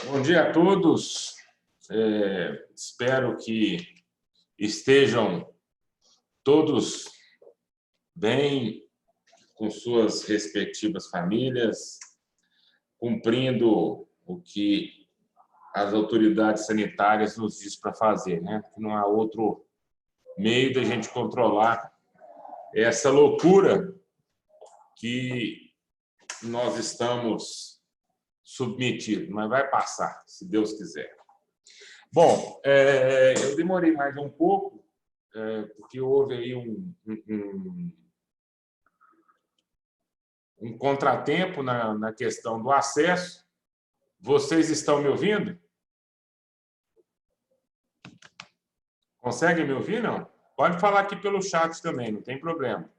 Bom dia a todos. Espero que estejam todos bem com suas respectivas famílias, cumprindo o que as autoridades sanitárias nos diz para fazer, né? Não há outro meio da gente controlar essa loucura que nós estamos submetidos, mas vai passar, se Deus quiser. Bom, eu demorei mais um pouco, porque houve aí um contratempo na questão do acesso. Vocês estão me ouvindo? Conseguem me ouvir, não? Pode falar aqui pelo chat também, não tem problema.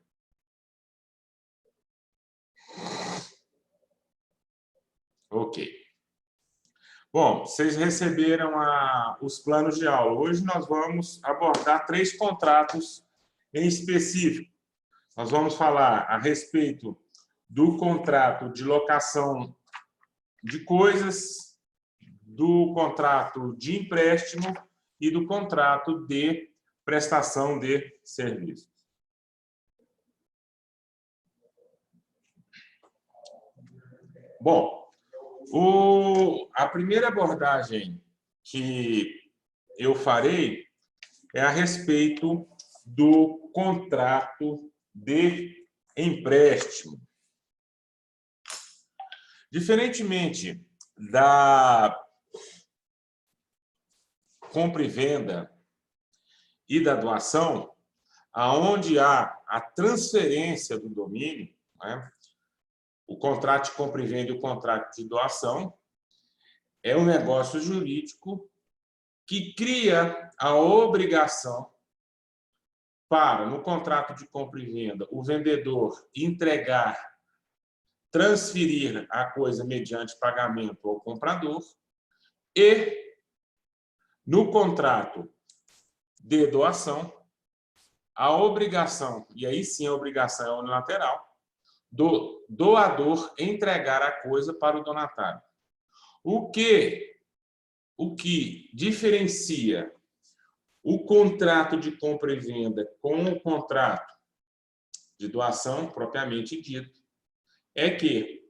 Ok. Bom, vocês receberam os planos de aula. Hoje nós vamos abordar 3 contratos em específico. Nós vamos falar a respeito do contrato de locação de coisas, do contrato de empréstimo e do contrato de prestação de serviços. Bom, a primeira abordagem que eu farei é a respeito do contrato de empréstimo. Diferentemente da compra e venda e da doação, aonde há a transferência do domínio, né? O contrato de compra e venda e o contrato de doação é um negócio jurídico que cria a obrigação para, no contrato de compra e venda, o vendedor entregar, transferir a coisa mediante pagamento ao comprador, e no contrato de doação, a obrigação, e aí sim a obrigação é unilateral, do doador entregar a coisa para o donatário. O que diferencia o contrato de compra e venda com o contrato de doação propriamente dito é que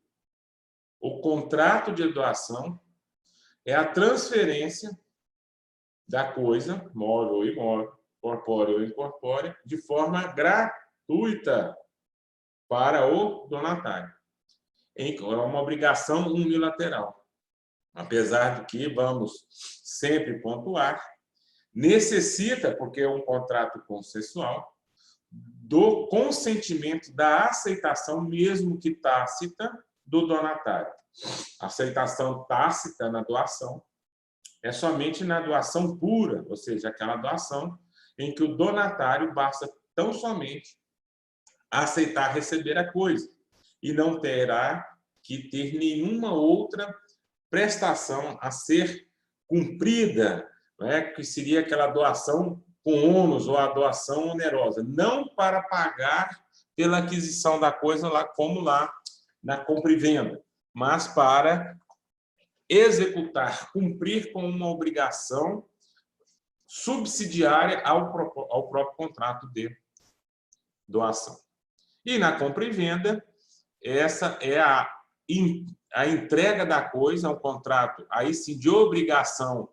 o contrato de doação é a transferência da coisa, móvel ou imóvel, corpórea ou incorpórea, de forma gratuita para o donatário. É uma obrigação unilateral. Apesar de que, vamos sempre pontuar, necessita, porque é um contrato consensual, do consentimento, da aceitação, mesmo que tácita, do donatário. A aceitação tácita na doação é somente na doação pura, ou seja, aquela doação em que o donatário basta tão somente aceitar receber a coisa e não terá que ter nenhuma outra prestação a ser cumprida, né? Que seria aquela doação com ônus ou a doação onerosa, não para pagar pela aquisição da coisa lá, como lá na compra e venda, mas para executar, cumprir com uma obrigação subsidiária ao próprio contrato de doação. E na compra e venda, essa é a entrega da coisa, é um contrato aí sim de obrigação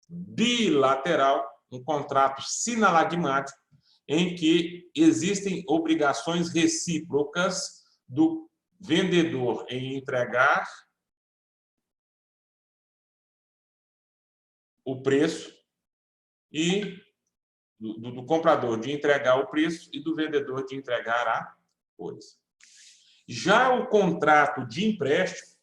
bilateral, um contrato sinalagmático, em que existem obrigações recíprocas do vendedor em entregar o preço e do comprador de entregar o preço e do vendedor de entregar a coisa. Já o contrato de empréstimo,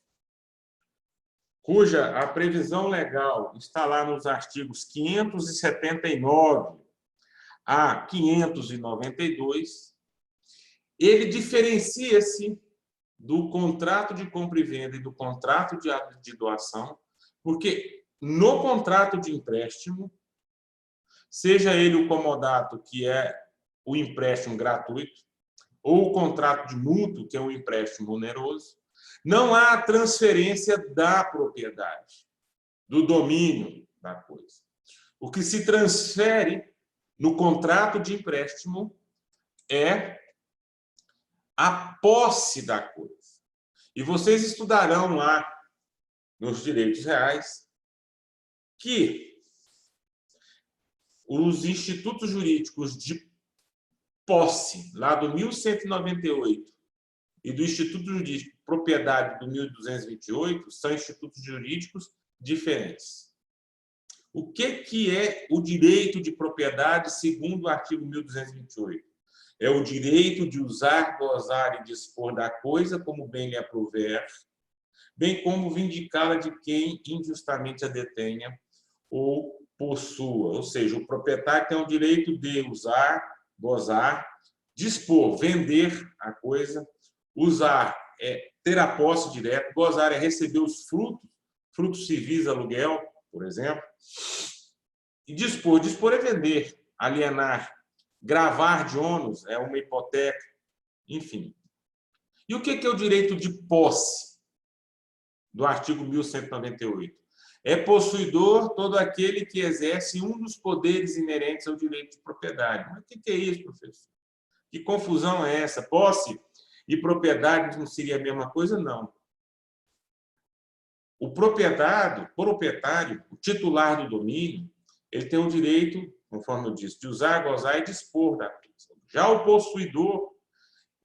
cuja a previsão legal está lá nos artigos 579 a 592, ele diferencia-se do contrato de compra e venda e do contrato de doação, porque no contrato de empréstimo, seja ele o comodato, que é o empréstimo gratuito, ou o contrato de mútuo, que é um empréstimo oneroso, Não há transferência da propriedade, do domínio da coisa. O que se transfere no contrato de empréstimo é a posse da coisa. E vocês estudarão lá nos direitos reais que os institutos jurídicos de posse, lá do 1198, e do Instituto Jurídico de Propriedade do 1228, são institutos jurídicos diferentes. O que é o direito de propriedade segundo o artigo 1228? É o direito de usar, gozar e dispor da coisa como bem lhe aprouver, bem como vindicá-la de quem injustamente a detenha ou possua. Ou seja, o proprietário tem o direito de usar, gozar, dispor, vender a coisa, usar é ter a posse direta, gozar é receber os frutos civis, aluguel, por exemplo, e dispor é vender, alienar, gravar de ônus é uma hipoteca, enfim. E o que é o direito de posse do artigo 1198? É possuidor todo aquele que exerce um dos poderes inerentes ao direito de propriedade. Mas o que é isso, professor? Que confusão é essa? Posse e propriedade não seria a mesma coisa? Não. O proprietário, o titular do domínio, ele tem o direito, conforme eu disse, de usar, gozar e dispor da coisa. Já o possuidor,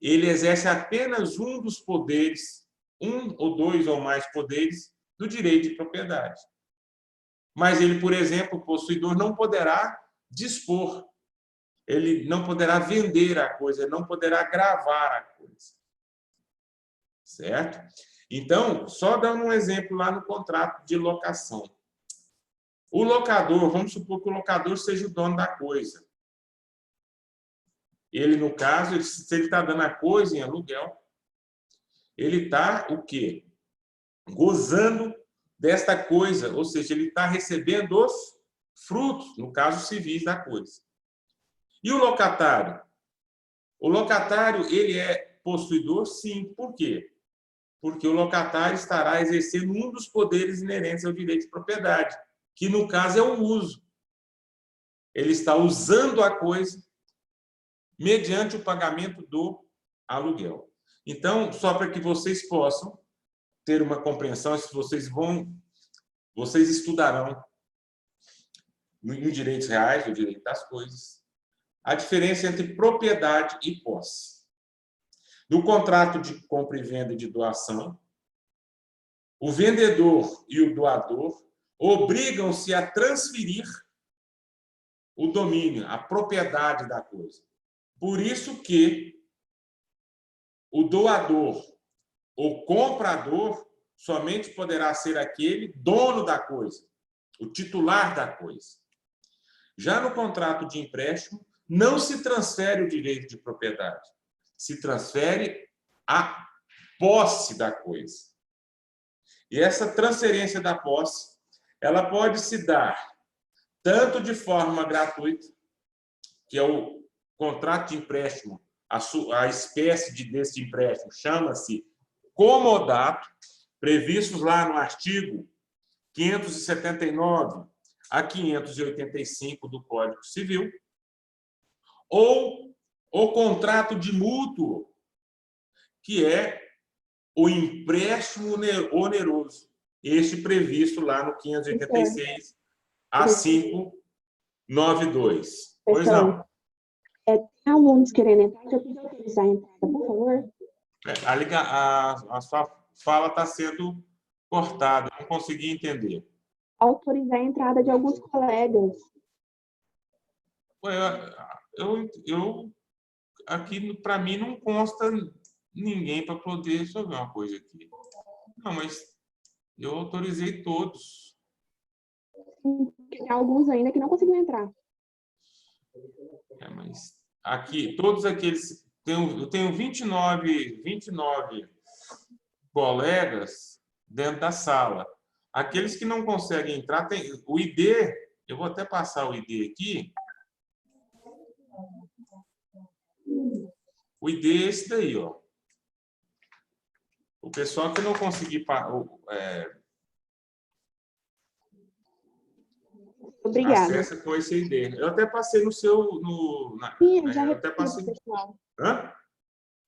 ele exerce apenas um dos poderes, um ou dois ou mais poderes do direito de propriedade. Mas ele, por exemplo, o possuidor não poderá dispor, ele não poderá vender a coisa, ele não poderá gravar a coisa. Certo? Então, só dando um exemplo lá no contrato de locação. O locador, vamos supor que o locador seja o dono da coisa. Ele, no caso, se ele está dando a coisa em aluguel, ele está o quê? Gozando desta coisa, ou seja, ele está recebendo os frutos, no caso, civis da coisa. E o locatário? O locatário, ele é possuidor? Sim. Por quê? Porque o locatário estará exercendo um dos poderes inerentes ao direito de propriedade, que, no caso, é o uso. Ele está usando a coisa mediante o pagamento do aluguel. Então, só para que vocês possam ter uma compreensão, se vocês estudarão em direitos reais, o direito das coisas, a diferença entre propriedade e posse. No contrato de compra e venda e de doação, o vendedor e o doador obrigam-se a transferir o domínio, a propriedade da coisa. Por isso que o doador ou comprador somente poderá ser aquele dono da coisa, o titular da coisa. Já no contrato de empréstimo, não se transfere o direito de propriedade, se transfere a posse da coisa. E essa transferência da posse, ela pode se dar tanto de forma gratuita, que é o contrato de empréstimo, a espécie desse empréstimo chama-se comodato, previstos lá no artigo 579 a 585 do Código Civil, ou o contrato de mútuo, que é o empréstimo oneroso, este previsto lá no 586 a 592. Pois não. Tem alunos querendo entrar, eu pedi autorizar a entrada, por favor. A sua fala está sendo cortada, não consegui entender. Autorizar a entrada de alguns colegas. Aqui, para mim, não consta ninguém para poder resolver uma coisa aqui. Não, mas eu autorizei todos. Tem alguns ainda que não conseguiram entrar. Mas aqui, todos aqueles... Eu tenho 29 colegas dentro da sala. Aqueles que não conseguem entrar, tem o ID, eu vou até passar o ID aqui. O ID é esse daí, ó. O pessoal que não conseguir Obrigada. acessa com esse ID. Eu até passei no seu... Sim, eu já eu até repassei passei... para o pessoal. Hã?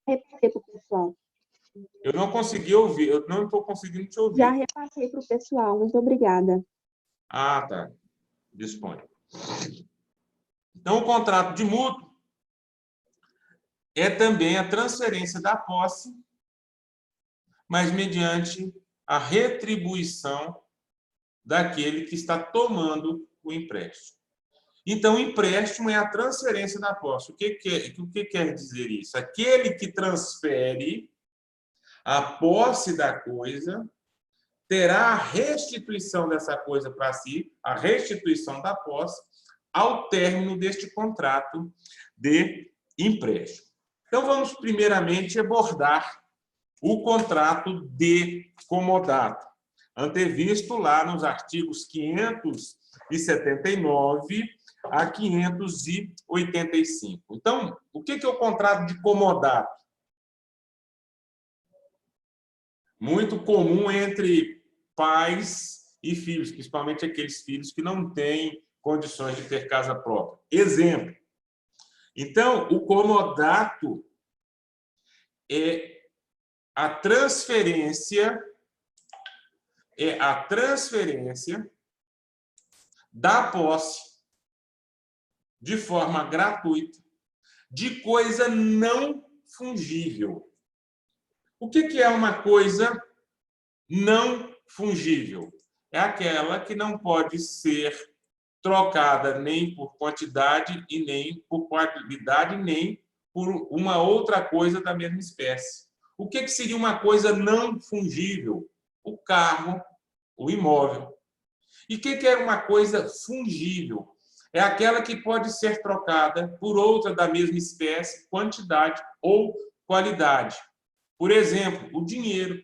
Repassei para o pessoal. Eu não consegui ouvir, eu não estou conseguindo te ouvir. Já repassei para o pessoal. Muito obrigada. Ah, tá. Dispõe. Então, o contrato de mútuo é também a transferência da posse, mas mediante a retribuição daquele que está tomando o empréstimo. Então, o empréstimo é a transferência da posse. O que quer dizer isso? Aquele que transfere a posse da coisa terá a restituição dessa coisa para si, a restituição da posse, ao término deste contrato de empréstimo. Então, vamos primeiramente abordar o contrato de comodato, antevisto lá nos artigos 579 a 585. Então, o que é o contrato de comodato? Muito comum entre pais e filhos, principalmente aqueles filhos que não têm condições de ter casa própria. Exemplo. Então, o comodato é a transferência da posse de forma gratuita de coisa não fungível. O que é uma coisa não fungível? É aquela que não pode ser trocada nem por quantidade e nem por qualidade, nem por uma outra coisa da mesma espécie. O que seria uma coisa não fungível? O carro, o imóvel. E o que é uma coisa fungível? É aquela que pode ser trocada por outra da mesma espécie, quantidade ou qualidade. Por exemplo, o dinheiro,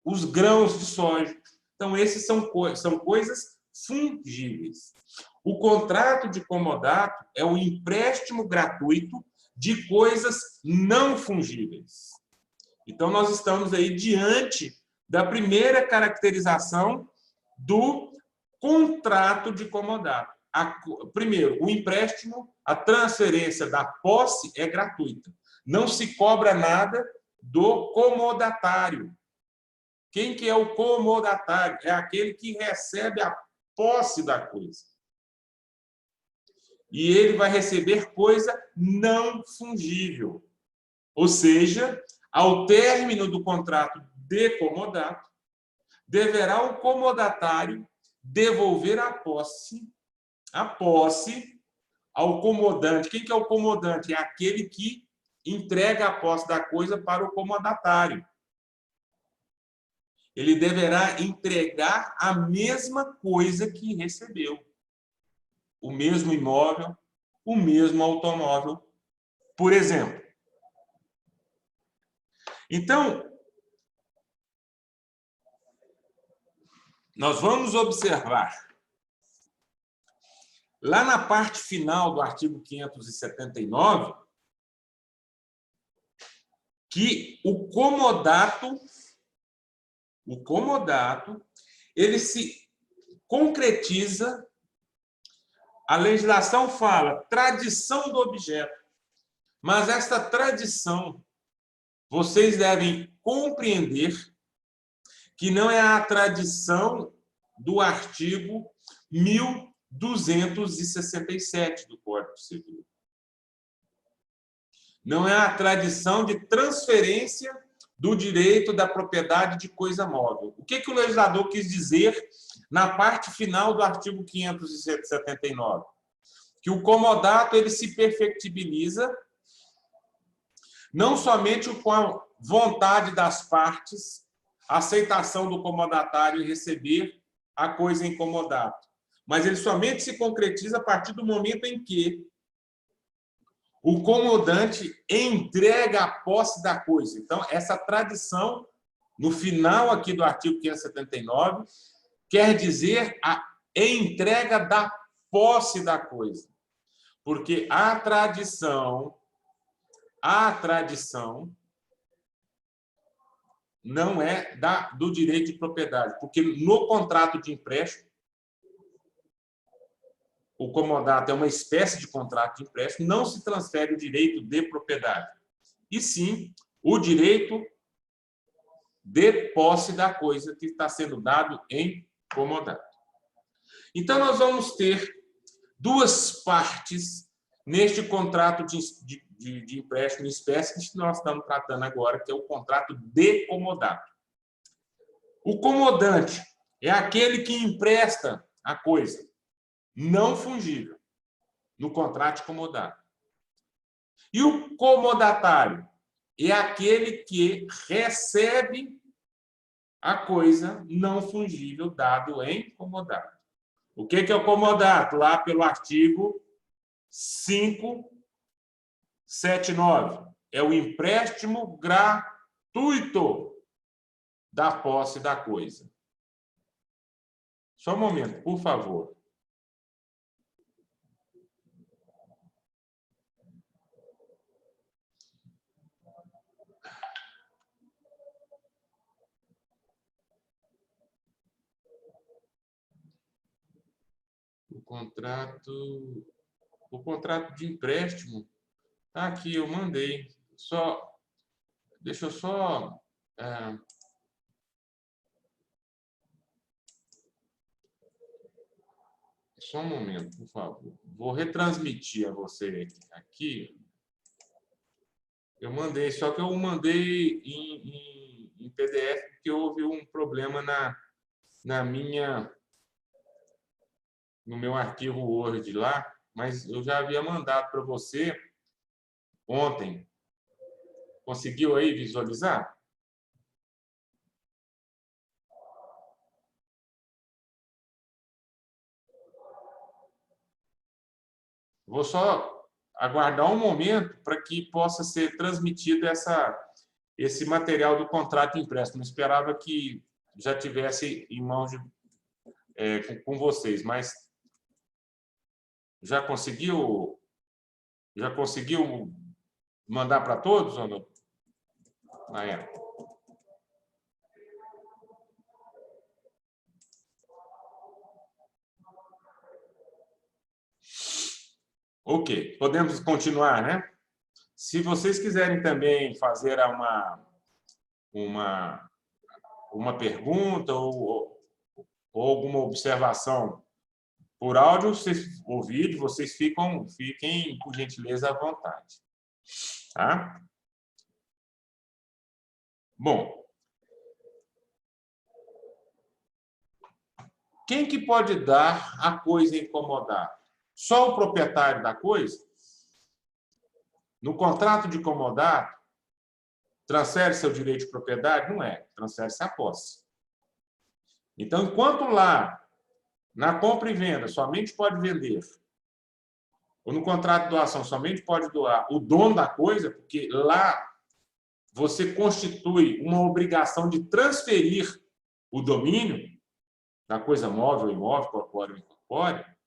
os grãos de soja. Então, esses são coisas fungíveis. O contrato de comodato é o empréstimo gratuito de coisas não fungíveis. Então, nós estamos aí diante da primeira caracterização do contrato de comodato. Primeiro, o empréstimo, a transferência da posse é gratuita. Não se cobra nada do comodatário. Quem que é o comodatário? É aquele que recebe a posse da coisa. E ele vai receber coisa não fungível. Ou seja, ao término do contrato de comodato, deverá o comodatário devolver a posse ao comodante. Quem que é o comodante? É aquele que entrega a posse da coisa para o comodatário. Ele deverá entregar a mesma coisa que recebeu. O mesmo imóvel, o mesmo automóvel, por exemplo. Então, nós vamos observar lá na parte final do artigo 579 que o comodato ele se concretiza. A legislação fala tradição do objeto, mas esta tradição vocês devem compreender que não é a tradição do artigo 1267 do Código Civil. Não é a tradição de transferência do direito da propriedade de coisa móvel. O que o legislador quis dizer na parte final do artigo 579? Que o comodato ele se perfectibiliza não somente com a vontade das partes, a aceitação do comodatário em receber a coisa em comodato, mas ele somente se concretiza a partir do momento em que o comodante entrega a posse da coisa. Então, essa tradição, no final aqui do artigo 579, quer dizer a entrega da posse da coisa. Porque a tradição não é do direito de propriedade, porque no contrato de empréstimo, o comodato é uma espécie de contrato de empréstimo, não se transfere o direito de propriedade, e sim o direito de posse da coisa que está sendo dado em comodato. Então, nós vamos ter duas partes neste contrato de empréstimo em espécie que nós estamos tratando agora, que é o contrato de comodato. O comodante é aquele que empresta a coisa não fungível no contrato de comodato. E o comodatário é aquele que recebe a coisa não fungível dado em comodato. O que é o comodato? Lá pelo artigo 579. É o empréstimo gratuito da posse da coisa. Só um momento, por favor. O contrato de empréstimo está aqui, eu mandei. Deixa eu só... Só um momento, por favor. Vou retransmitir a você aqui. Eu mandei, só que eu mandei em PDF porque houve um problema no meu arquivo Word lá, mas eu já havia mandado para você ontem. Conseguiu aí visualizar? Vou só aguardar um momento para que possa ser transmitido esse material do contrato de empréstimo. Eu esperava que já tivesse em mãos com vocês, mas já conseguiu mandar para todos ou não? Ok, podemos continuar, né? Se vocês quiserem também fazer uma pergunta ou alguma observação por áudio ou vídeo, vocês fiquem, por gentileza, à vontade. Tá? Bom, quem que pode dar a coisa incomodada? Só o proprietário da coisa? No contrato de comodato, transfere seu direito de propriedade? Não é, transfere-se a posse. Então, enquanto lá, na compra e venda, somente pode vender, ou no contrato de doação, somente pode doar o dono da coisa, porque lá você constitui uma obrigação de transferir o domínio da coisa móvel, imóvel, corpóreo ou incorpóreo.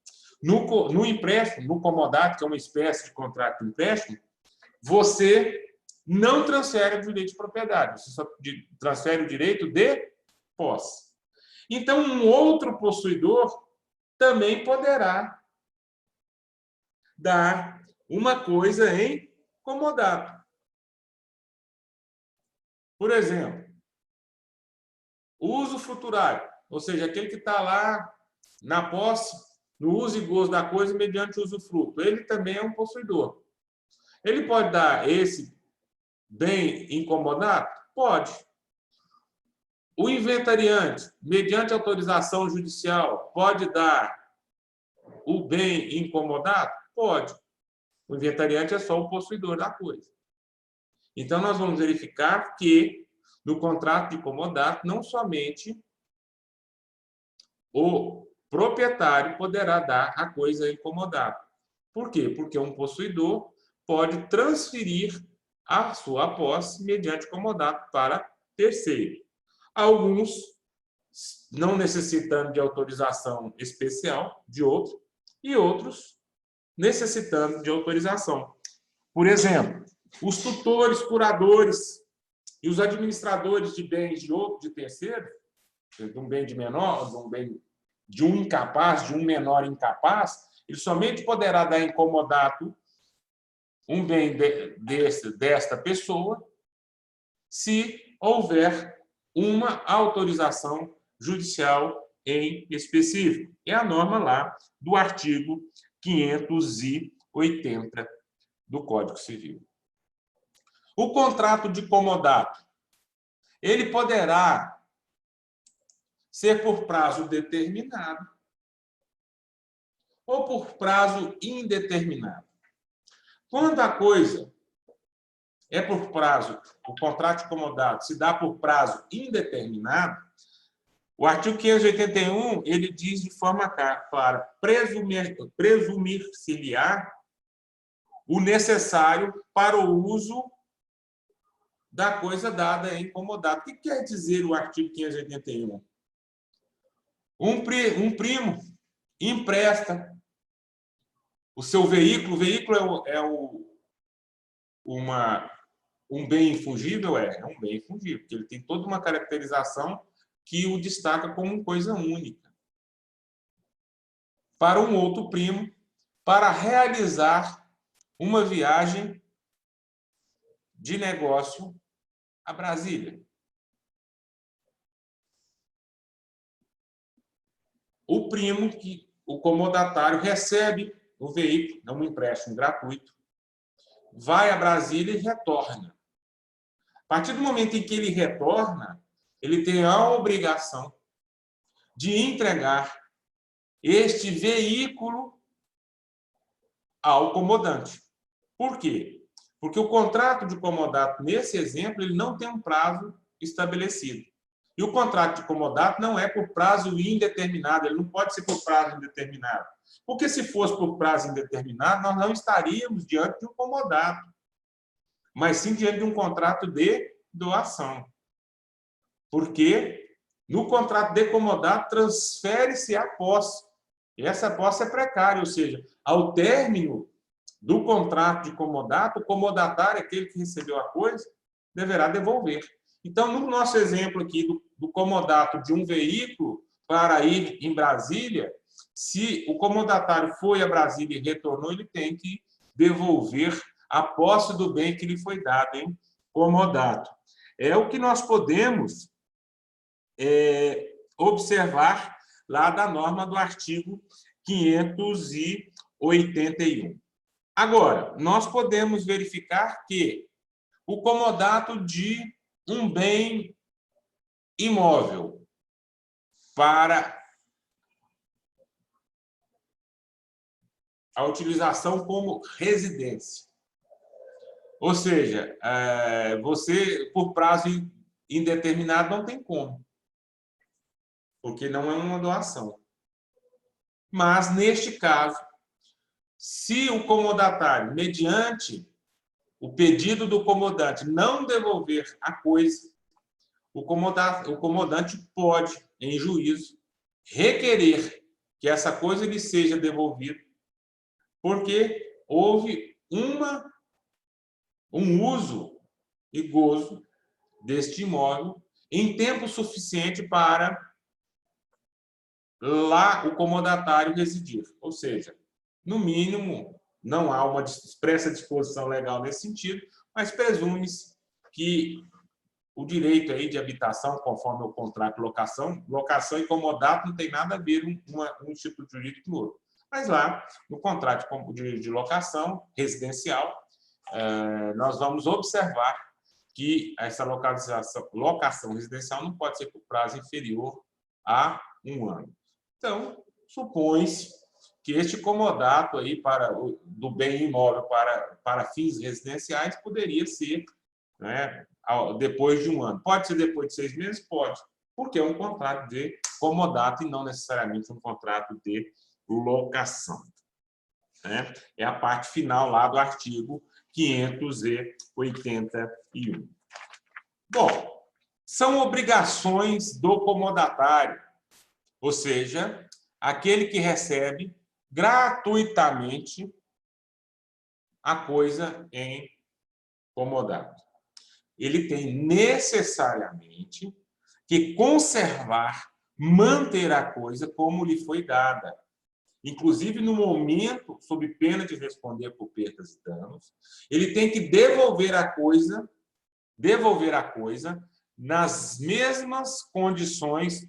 No empréstimo, no comodato, que é uma espécie de contrato de empréstimo, você não transfere o direito de propriedade, você só transfere o direito de posse. Então, um outro possuidor também poderá dar uma coisa em comodato. Por exemplo, o uso fruturário, ou seja, aquele que está lá na posse, no uso e gozo da coisa mediante o usufruto. Ele também é um possuidor. Ele pode dar esse bem em comodato? Pode. O inventariante, mediante autorização judicial, pode dar o bem em comodato? Pode. O inventariante é só o possuidor da coisa. Então, nós vamos verificar que, no contrato de comodato, não somente o proprietário poderá dar a coisa em comodato. Por quê? Porque um possuidor pode transferir a sua posse mediante comodato para terceiro. Alguns não necessitando de autorização especial de outro, e outros necessitando de autorização. Por exemplo, os tutores, curadores E os administradores de bens de outro, de terceiro, de um bem de menor, de um incapaz, de um menor incapaz, ele somente poderá dar em comodato um bem desta pessoa se houver uma autorização judicial em específico. É a norma lá do artigo 580 do Código Civil. O contrato de comodato, ele poderá ser por prazo determinado ou por prazo indeterminado. Quando a coisa é por prazo, o contrato de comodato se dá por prazo indeterminado, o artigo 581, ele diz de forma clara, presumir-se-lhe-á o necessário para o uso da coisa dada em comodato. O que quer dizer o artigo 581? Um primo empresta o seu veículo. O veículo um bem infungível? É um bem infungível, porque ele tem toda uma caracterização que o destaca como coisa única. Para um outro primo, para realizar uma viagem de negócio a Brasília. O primo, o comodatário, recebe o veículo, é um empréstimo gratuito, vai a Brasília e retorna. A partir do momento em que ele retorna, ele tem a obrigação de entregar este veículo ao comodante. Por quê? Porque o contrato de comodato, nesse exemplo, ele não tem um prazo estabelecido. E o contrato de comodato não é por prazo indeterminado, ele não pode ser por prazo indeterminado. Porque se fosse por prazo indeterminado, nós não estaríamos diante de um comodato, mas sim diante de um contrato de doação. Porque no contrato de comodato transfere-se a posse. E essa posse é precária, ou seja, ao término do contrato de comodato, o comodatário, aquele que recebeu a coisa, deverá devolver. Então, no nosso exemplo aqui do comodato de um veículo para ir em Brasília, se o comodatário foi a Brasília e retornou, ele tem que devolver a posse do bem que lhe foi dado em comodato. É o que nós podemos observar lá da norma do artigo 581. Agora, nós podemos verificar que o comodato de um bem imóvel para a utilização como residência. Ou seja, você, por prazo indeterminado, não tem como, porque não é uma doação. Mas, neste caso, se o comodatário, mediante o pedido do comodante, não devolver a coisa, o comodante pode, em juízo, requerer que essa coisa lhe seja devolvida, porque houve um uso e gozo deste imóvel em tempo suficiente para lá o comodatário residir. Ou seja, no mínimo, não há uma expressa disposição legal nesse sentido, mas presume-se que o direito aí de habitação, conforme o contrato de locação e comodato não tem nada a ver um instituto jurídico com o outro. Mas lá, no contrato de locação residencial, nós vamos observar que essa locação residencial não pode ser por prazo inferior a 1 ano. Então, supõe-se que este comodato aí do bem imóvel para fins residenciais poderia ser, né, depois de 1 ano. Pode ser depois de 6 meses? Pode, porque é um contrato de comodato e não necessariamente um contrato de locação. Né? É a parte final lá do artigo 581. Bom, são obrigações do comodatário, ou seja, aquele que recebe gratuitamente a coisa em comodato. ele tem necessariamente que conservar, manter a coisa como lhe foi dada. Inclusive, no momento, sob pena de responder por perdas e danos, ele tem que devolver a coisa nas mesmas condições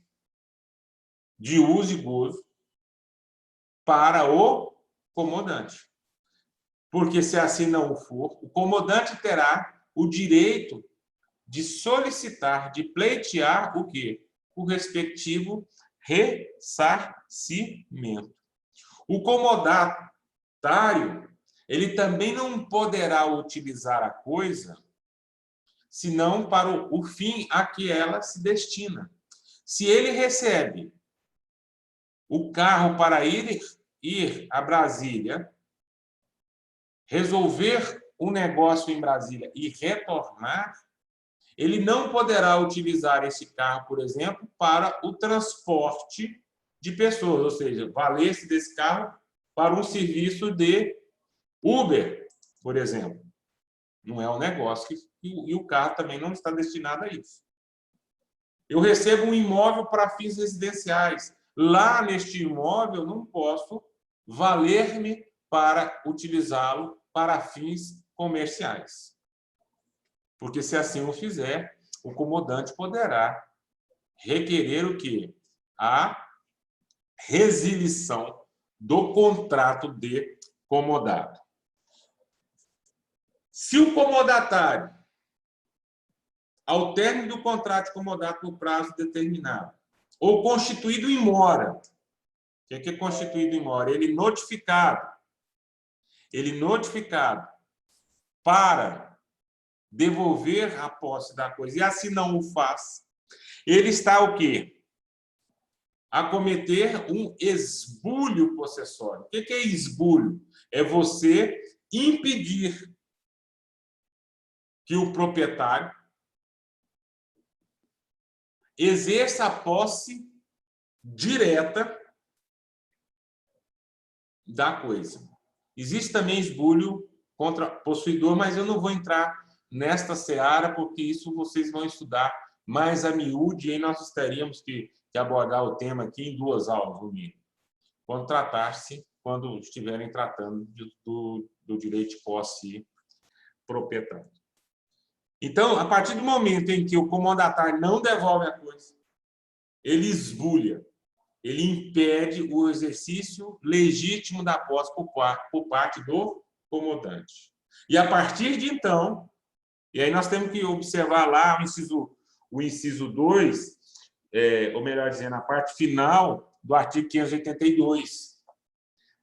de uso e gozo para o comodante. Porque, se assim não for, o comodante terá o direito de solicitar, de pleitear o quê? O respectivo ressarcimento. O comodatário, ele também não poderá utilizar a coisa senão para o fim a que ela se destina. Se ele recebe o carro para ir a Brasília, resolver um negócio em Brasília e retornar, ele não poderá utilizar esse carro, por exemplo, para o transporte de pessoas, ou seja, valer-se desse carro para um serviço de Uber, por exemplo. Não é um negócio e o carro também não está destinado a isso. Eu recebo um imóvel para fins residenciais. Lá neste imóvel, não posso valer-me para utilizá-lo para fins comerciais. Porque, se assim o fizer, o comodante poderá requerer o quê? A resilição do contrato de comodato. Se o comodatário, ao término do contrato de comodato no prazo determinado, ou constituído em mora, o que é constituído em mora? Ele notificado para devolver a posse da coisa, e assim não o faz, ele está o quê? A cometer um esbulho possessório. O que é esbulho? É você impedir que o proprietário exerça a posse direta da coisa. Existe também esbulho contra possuidor, mas eu não vou entrar nesta seara, porque isso vocês vão estudar mais a miúde, e aí nós teríamos que abordar o tema aqui em 2 aulas, no mínimo, quando estiverem tratando do direito de posse proprietário. Então, a partir do momento em que o comodatário não devolve a coisa, ele esbulha, ele impede o exercício legítimo da posse por parte do comodante. E, a partir de então, e aí nós temos que observar lá o inciso 2, ou melhor dizendo, a parte final do artigo 582.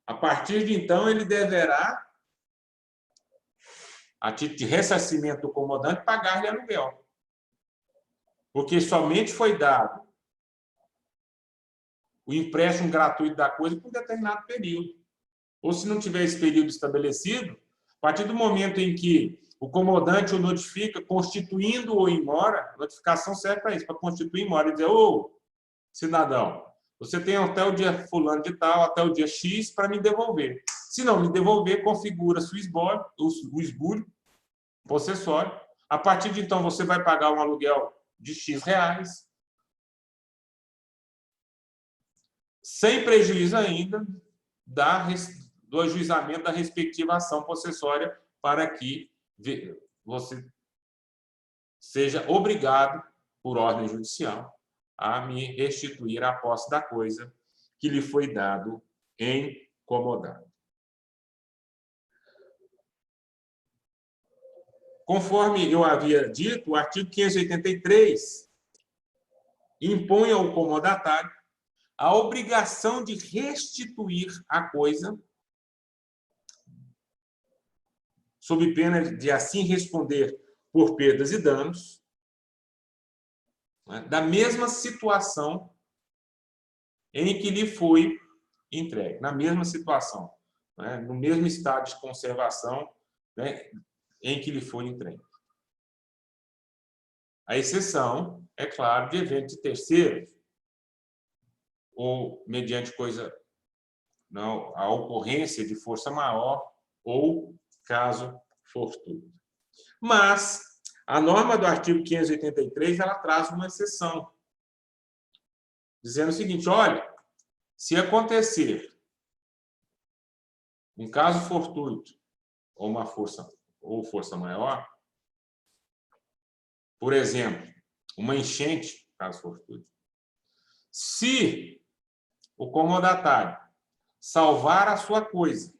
A partir de então, ele deverá, a título de ressarcimento do comodante, pagar-lhe aluguel. Porque somente foi dado o empréstimo gratuito da coisa por um determinado período. Ou, se não tiver esse período estabelecido, a partir do momento em que o comodante o notifica, constituindo-o em mora, a notificação serve para isso, para constituir em mora, e dizer: ô, cidadão, você tem até o dia fulano de tal, até o dia X, para me devolver. Se não me devolver, configura-se o esbulho possessório. A partir de então, você vai pagar um aluguel de X reais, sem prejuízo ainda do ajuizamento da respectiva ação possessória, para que você seja obrigado, por ordem judicial, a me restituir a posse da coisa que lhe foi dado em comodato. Conforme eu havia dito, o artigo 583 impõe ao comodatário a obrigação de restituir a coisa, sob pena de assim responder por perdas e danos, da mesma situação em que lhe foi entregue, na mesma situação, no mesmo estado de conservação em que lhe foi entregue. A exceção, é claro, de eventos de terceiros, ou mediante a ocorrência de força maior, ou caso fortuito. Mas A norma do artigo 583, ela traz uma exceção, dizendo o seguinte, olha, se acontecer um caso fortuito ou uma força maior, por exemplo, uma enchente, caso fortuito, se o comodatário salvar a sua coisa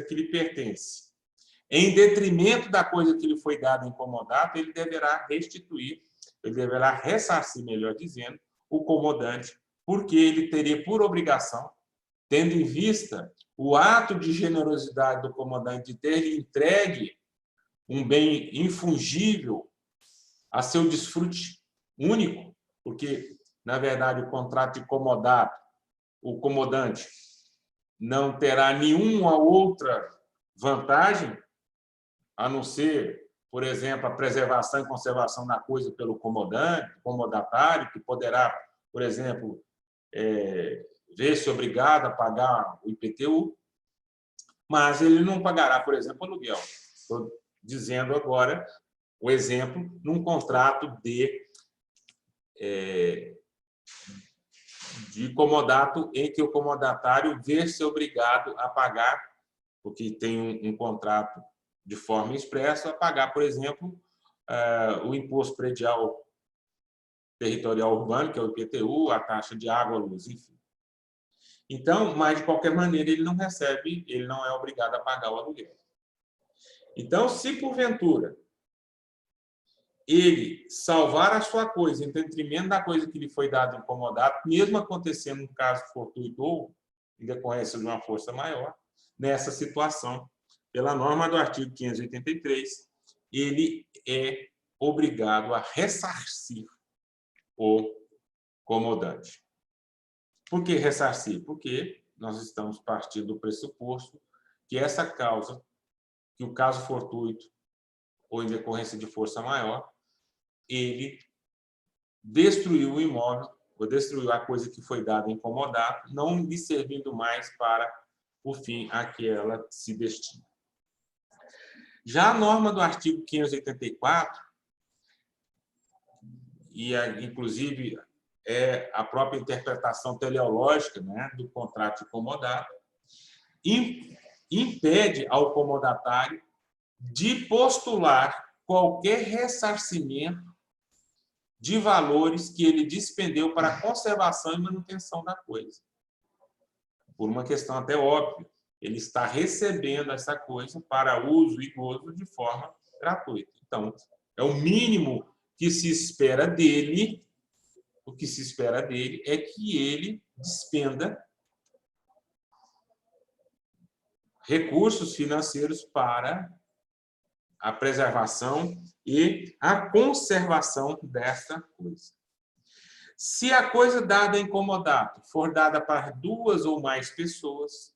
que lhe pertence, em detrimento da coisa que lhe foi dada em comodato, ele deverá restituir, ele deverá ressarcir, melhor dizendo, o comodante, porque ele teria por obrigação, tendo em vista o ato de generosidade do comodante de ter lhe entregue um bem infungível a seu desfrute único, porque, na verdade, o contrato de comodato, o comodante não terá nenhuma outra vantagem, a não ser, por exemplo, a preservação e conservação da coisa pelo comodatário, que poderá, por exemplo, ver-se obrigado a pagar o IPTU, mas ele não pagará, por exemplo, aluguel. Estou dizendo agora o exemplo num contrato de comodato em que o comodatário vê-se obrigado a pagar, porque tem um contrato de forma expressa, a pagar, por exemplo, o imposto predial territorial urbano, que é o IPTU, a taxa de água, luz, enfim. Então, mas, de qualquer maneira, ele não recebe, ele não é obrigado a pagar o aluguel. Então, se, porventura, ele salvar a sua coisa em detrimento da coisa que lhe foi dada em comodato, mesmo acontecendo um caso fortuito ou em decorrência de uma força maior, nessa situação, pela norma do artigo 583, ele é obrigado a ressarcir o comodante. Por que ressarcir? Porque nós estamos partindo do pressuposto que essa causa, que o caso fortuito ou em decorrência de força maior, ele destruiu o imóvel, ou destruiu a coisa que foi dada em comodato, não lhe servindo mais para o fim a que ela se destina. Já a norma do artigo 584, e inclusive é a própria interpretação teleológica, né, do contrato de comodato, impede ao comodatário de postular qualquer ressarcimento de valores que ele despendeu para a conservação e manutenção da coisa. Por uma questão até óbvia, ele está recebendo essa coisa para uso e gozo de forma gratuita. Então, é o mínimo que se espera dele, o que se espera dele é que ele despenda recursos financeiros para a preservação e a conservação desta coisa. Se a coisa dada em comodato for dada para 2 ou mais pessoas,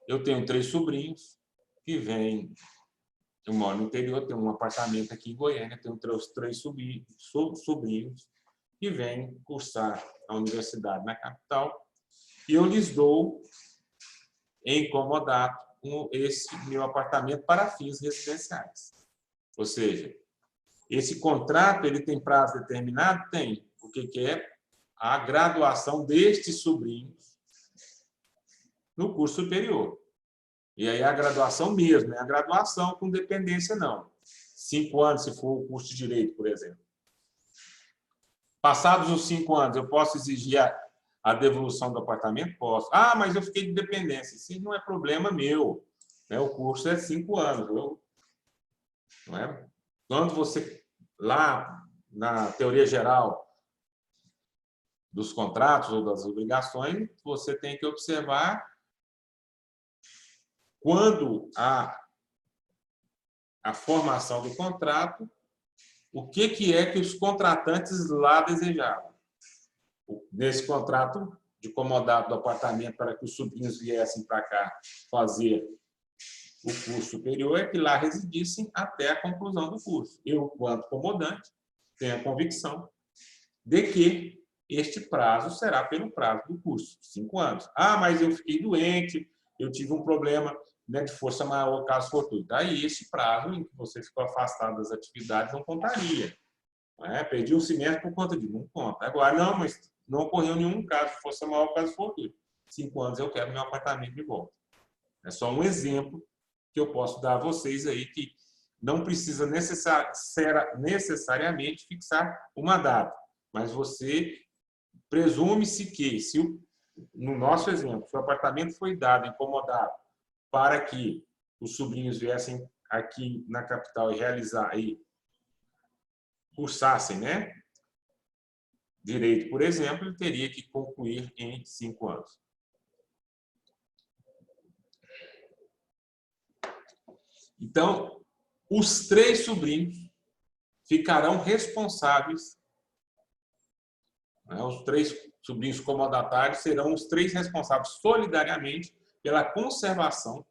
eu tenho 3 sobrinhos que vêm, eu moro no interior, tenho um apartamento aqui em Goiânia, tenho 3 sobrinhos que vêm cursar a universidade na capital, e eu lhes dou em comodato esse meu apartamento para fins residenciais. Ou seja, esse contrato ele tem prazo determinado? Tem. O que é? A graduação destes sobrinhos no curso superior. E aí a graduação mesmo, é a graduação com dependência não. 5 anos, se for o curso de Direito, por exemplo. Passados os 5 anos, eu posso exigir a devolução do apartamento? Posso. Ah, mas eu fiquei de dependência. Isso não é problema meu. O curso é 5 anos. Não é? Quando você, lá na teoria geral dos contratos ou das obrigações, você tem que observar quando a formação do contrato, o que é que os contratantes lá desejavam. Nesse contrato de comodato do apartamento para que os sobrinhos viessem para cá fazer o curso superior, é que lá residissem até a conclusão do curso. Eu, quanto comodante, tenho a convicção de que este prazo será pelo prazo do curso, 5 anos. Ah, mas eu fiquei doente, eu tive um problema né, de força maior caso fortuito. Aí, esse prazo em que você ficou afastado das atividades não contaria. Perdi um semestre por conta disso, não conta. Agora, não, mas não ocorreu nenhum caso de força maior caso fortuito. 5 anos eu quero meu apartamento de volta. É só um exemplo que eu posso dar a vocês aí, que não precisa necessariamente fixar uma data, mas você presume-se que, se no nosso exemplo, se o apartamento foi dado, incomodado, para que os sobrinhos viessem aqui na capital e realizar, e cursassem, né, direito, por exemplo, ele teria que concluir em 5 anos. Então, os 3 sobrinhos ficarão responsáveis, né, os 3 sobrinhos comodatários serão os 3 responsáveis solidariamente pela conservação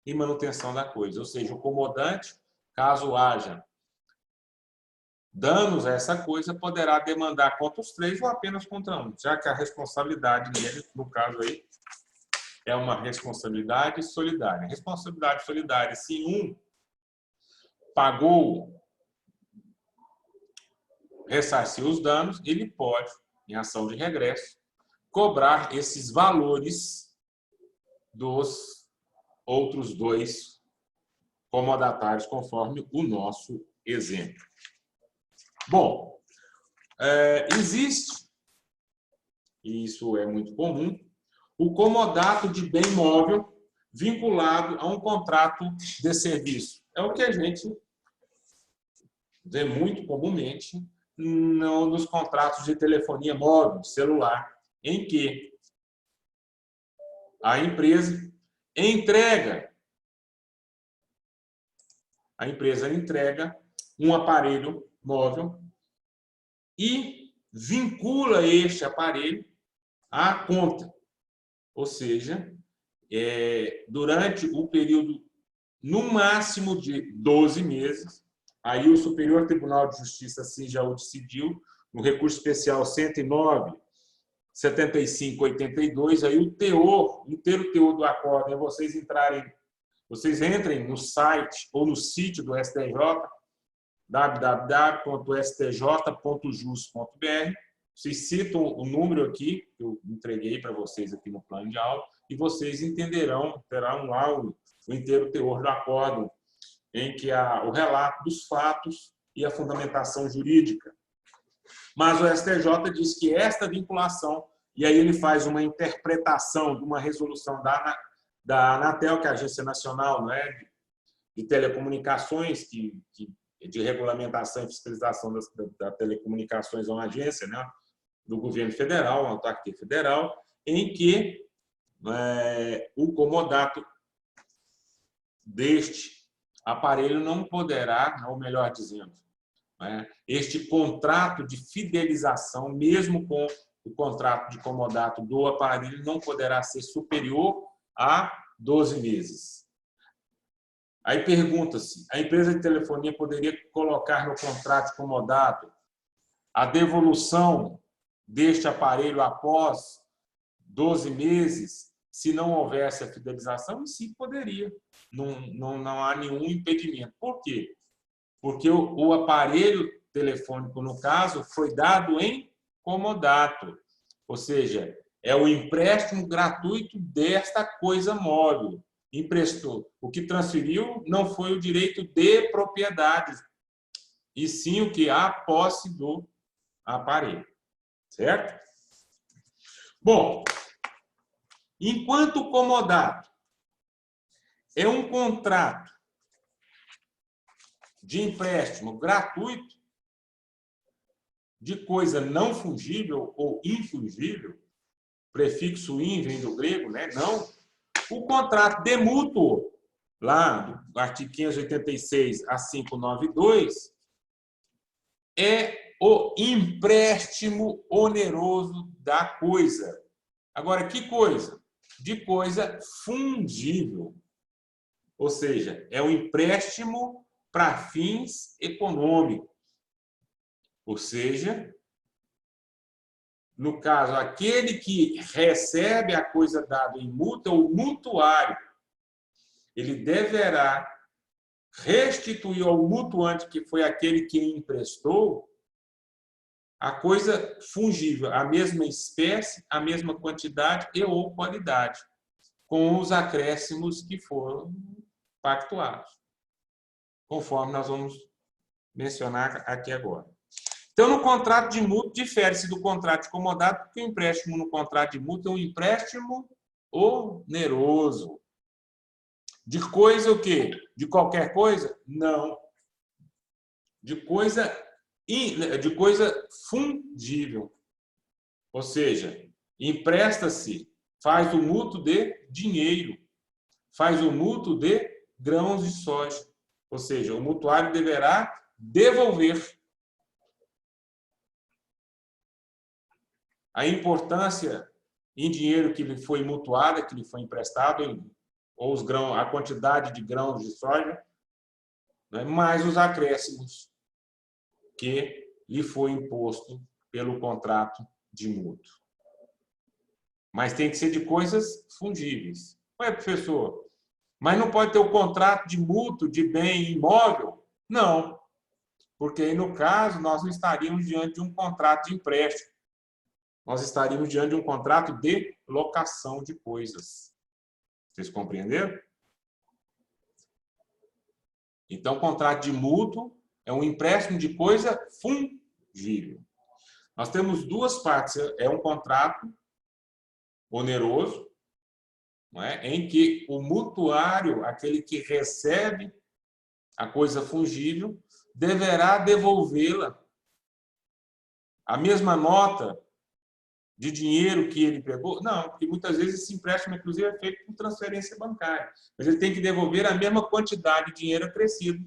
e manutenção da coisa. Ou seja, o comodante, caso haja danos a essa coisa, poderá demandar contra os 3 ou apenas contra um, já que a responsabilidade dele, no caso aí, é uma responsabilidade solidária. Responsabilidade solidária, se um pagou, ressarciu os danos, ele pode, em ação de regresso, cobrar esses valores dos outros 2 comodatários, conforme o nosso exemplo. Bom, existe, e isso é muito comum, o comodato de bem móvel vinculado a um contrato de serviço. É o que a gente vê muito comumente nos contratos de telefonia móvel, celular, em que a empresa entrega um aparelho móvel e vincula este aparelho à conta. Ou seja, durante o período, no máximo de 12 meses, aí o Superior Tribunal de Justiça assim já o decidiu, no recurso especial 109/75/82, aí o inteiro teor do acórdão é vocês entrem no site ou no sítio do STJ, www.stj.jus.br. Vocês citam o número aqui, que eu entreguei para vocês aqui no plano de aula, e vocês entenderão, terão lá o inteiro teor do acórdão, em que há o relato dos fatos e a fundamentação jurídica. Mas o STJ diz que esta vinculação, e aí ele faz uma interpretação de uma resolução da Anatel, que é a Agência Nacional, não é, de Telecomunicações, de regulamentação e fiscalização das telecomunicações, é uma agência, né, do governo federal, uma autarquia federal, em que o comodato deste aparelho não poderá, ou melhor dizendo, este contrato de fidelização, mesmo com o contrato de comodato do aparelho, não poderá ser superior a 12 meses. Aí pergunta-se, a empresa de telefonia poderia colocar no contrato de comodato a devolução deste aparelho após 12 meses, se não houvesse a fidelização? E sim, poderia. Não há nenhum impedimento. Por quê? Porque o aparelho telefônico, no caso, foi dado em comodato. Ou seja, é o empréstimo gratuito desta coisa móvel. Emprestou. O que transferiu não foi o direito de propriedade, e sim o que? A posse do aparelho. Certo? Bom, enquanto o comodato é um contrato de empréstimo gratuito de coisa não fungível ou infungível, prefixo in vem do grego, né? Não. O contrato de mútuo, lá do artigo 586 a 592, é o empréstimo oneroso da coisa. Agora, que coisa? De coisa fungível. Ou seja, é um empréstimo para fins econômicos. Ou seja, no caso, aquele que recebe a coisa dada em multa, o mutuário. ele deverá restituir ao mutuante, que foi aquele que emprestou, a coisa fungível, a mesma espécie, a mesma quantidade e ou qualidade, com os acréscimos que foram pactuados, conforme nós vamos mencionar aqui agora. Então, no contrato de mútuo, difere-se do contrato de comodato, porque o empréstimo no contrato de mútuo é um empréstimo oneroso. De coisa o quê? De qualquer coisa? Não. De coisa fungível. Ou seja, empresta-se, faz o mútuo de dinheiro, faz o mútuo de grãos de soja. Ou seja, o mutuário deverá devolver. A importância em dinheiro que lhe foi mutuada, que lhe foi emprestado, ou os grãos, a quantidade de grãos de soja, né, mais os acréscimos que lhe foi imposto pelo contrato de mútuo. Mas tem que ser de coisas fungíveis. Ué, professor, mas não pode ter o contrato de mútuo de bem imóvel? Não, porque aí, no caso, nós não estaríamos diante de um contrato de empréstimo. Nós estaríamos diante de um contrato de locação de coisas. Vocês compreenderam? Então, contrato de mútuo é um empréstimo de coisa fungível. Nós temos duas partes. É um contrato oneroso, não é? Em que o mutuário, aquele que recebe a coisa fungível, deverá devolvê-la. A mesma nota de dinheiro que ele pegou? Não, porque muitas vezes esse empréstimo, inclusive, é feito com transferência bancária. Mas ele tem que devolver a mesma quantidade de dinheiro acrescido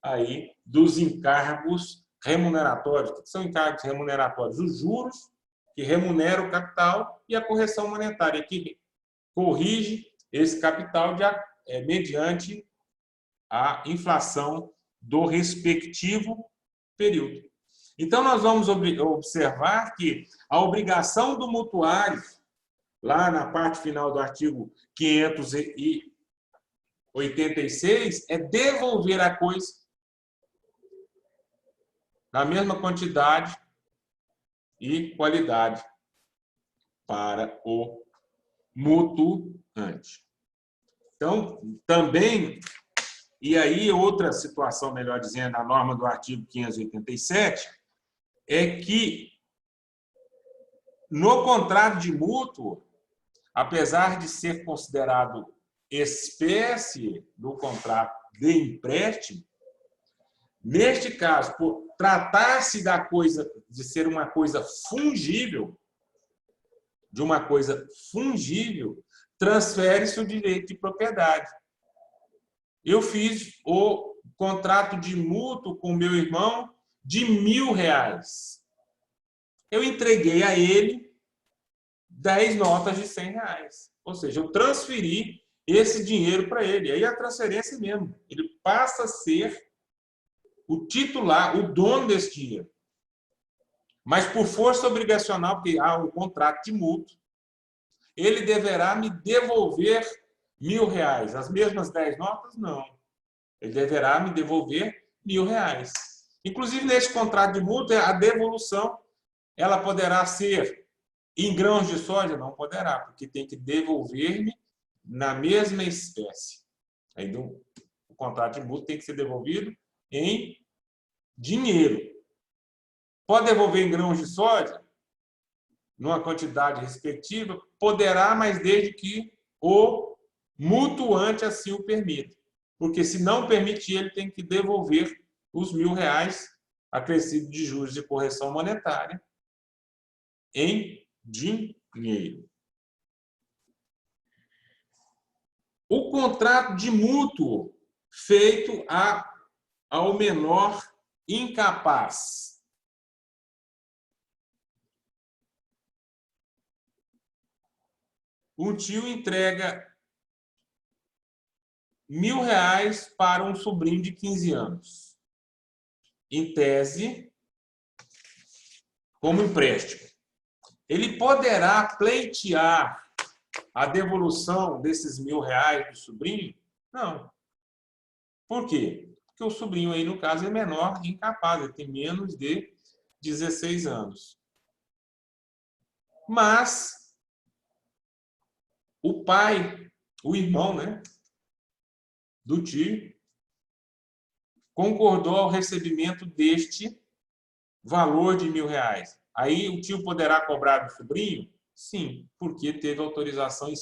aí dos encargos remuneratórios. O que são encargos remuneratórios? Os juros, que remuneram o capital, e a correção monetária, que corrige esse capital mediante a inflação do respectivo período. Então, nós vamos observar que a obrigação do mutuário, lá na parte final do artigo 586, é devolver a coisa na mesma quantidade e qualidade para o mutuante. Então, também, e aí outra situação, melhor dizendo, a norma do artigo 587, é que no contrato de mútuo, apesar de ser considerado espécie do contrato de empréstimo, neste caso, por tratar-se da coisa, de ser uma coisa fungível, transfere-se o direito de propriedade. Eu fiz o contrato de mútuo com meu irmão de R$1.000. Eu entreguei a ele 10 notas de R$100. Ou seja, eu transferi esse dinheiro para ele. Aí a transferência mesmo. Ele passa a ser o titular, o dono desse dinheiro. Mas por força obrigacional, porque há um contrato de mútuo, ele deverá me devolver R$1.000. As mesmas 10 notas? Não. Ele deverá me devolver R$1.000. Inclusive, nesse contrato de mútuo, a devolução ela poderá ser em grãos de soja? Não poderá, porque tem que devolver-me na mesma espécie. Aí, o contrato de mútuo tem que ser devolvido em dinheiro. Pode devolver em grãos de soja? Numa quantidade respectiva? Poderá, mas desde que o mutuante assim o permita. Porque se não permitir, ele tem que devolver os R$1.000 acrescido de juros de correção monetária em dinheiro. O contrato de mútuo feito ao menor incapaz. Um tio entrega R$1.000 para um sobrinho de 15 anos. Em tese, como empréstimo. Ele poderá pleitear a devolução desses R$1.000 do sobrinho? Não. Por quê? Porque o sobrinho aí, no caso, é menor e incapaz, ele tem menos de 16 anos. Mas o pai, o irmão, né, do tio, concordou ao recebimento deste valor de R$1.000. Aí o tio poderá cobrar do sobrinho? Sim, porque teve autorização